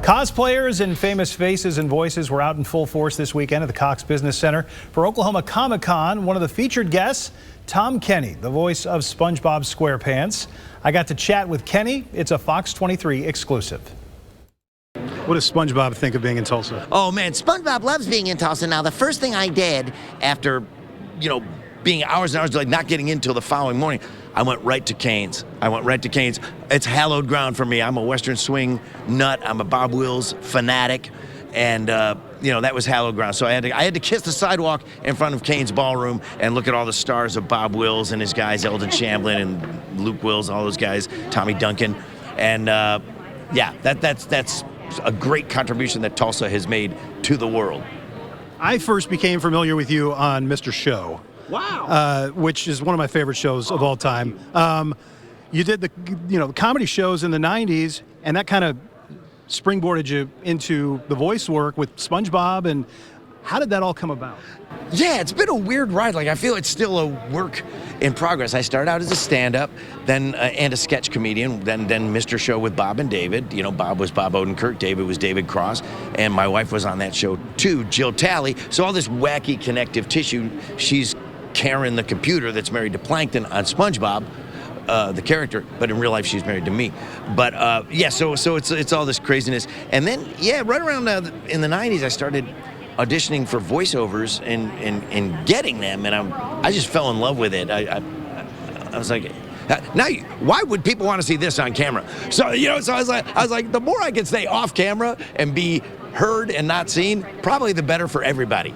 Cosplayers and famous faces and voices were out in full force this weekend at the Cox Business Center for Oklahoma Comic-Con. One of the featured guests, Tom Kenny, the voice of SpongeBob SquarePants. I got to chat with Kenny. It's a FOX23 exclusive. What does SpongeBob think of being in Tulsa? Oh man, SpongeBob loves being in Tulsa. Now, the first thing I did after, being hours and hours, like not getting in until the following morning, I went right to Cane's. It's hallowed ground for me. I'm a Western swing nut. I'm a Bob Wills fanatic, and that was hallowed ground. So I had to kiss the sidewalk in front of Cane's ballroom and look at all the stars of Bob Wills and his guys, Eldon Shamblin and Luke Wills, all those guys, Tommy Duncan, and that's a great contribution that Tulsa has made to the world. I first became familiar with you on Mr. Show. Wow. Which is one of my favorite shows of all time. You did the comedy shows in the 90s, and that kind of springboarded you into the voice work with SpongeBob. And how did that all come about? Yeah, it's been a weird ride. Like, I feel it's still a work in progress. I started out as a stand-up, then and a sketch comedian, then Mr. Show with Bob and David. Bob was Bob Odenkirk, David was David Cross, and my wife was on that show too, Jill Talley. So all this wacky connective tissue. She's Karen, the computer that's married to Plankton on SpongeBob, the character, but in real life she's married to me. But so it's all this craziness. And then right around in the 90s, I started auditioning for voiceovers and getting them, and I just fell in love with it. I was like, now why would people want to see this on camera? So I was like, the more I can stay off camera and be heard and not seen, probably the better for everybody.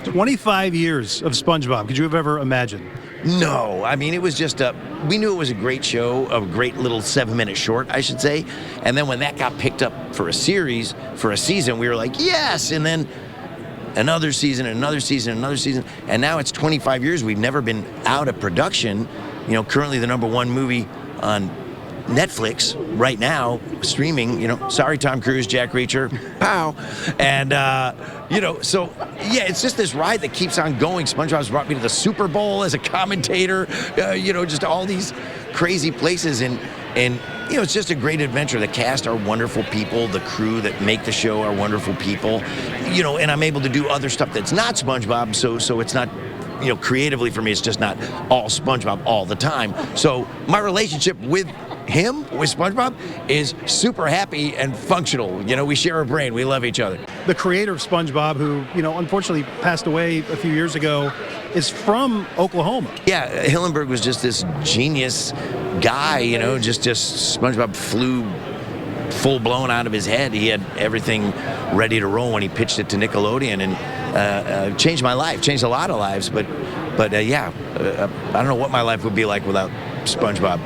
25 years of SpongeBob. Could you have ever imagined? No, I mean, it was just we knew it was a great show, a great little 7-minute short, I should say. And then when that got picked up for a series, for a season, we were like, yes. And then another season, another season, another season. And now it's 25 years. We've never been out of production. Currently the #1 movie on Netflix right now, streaming, sorry, Tom Cruise, Jack Reacher, pow. And, it's just this ride that keeps on going. SpongeBob's brought me to the Super Bowl as a commentator, just all these crazy places. And it's just a great adventure. The cast are wonderful people. The crew that make the show are wonderful people, and I'm able to do other stuff that's not SpongeBob. So it's not, creatively for me, it's just not all SpongeBob all the time. So my relationship with him, with SpongeBob, is super happy and functional. We share a brain. We love each other. The creator of SpongeBob, who, unfortunately passed away a few years ago, is from Oklahoma. Yeah, Hillenburg was just this genius guy, just SpongeBob flew full-blown out of his head. He had everything ready to roll when he pitched it to Nickelodeon, and changed my life, changed a lot of lives. But I don't know what my life would be like without SpongeBob.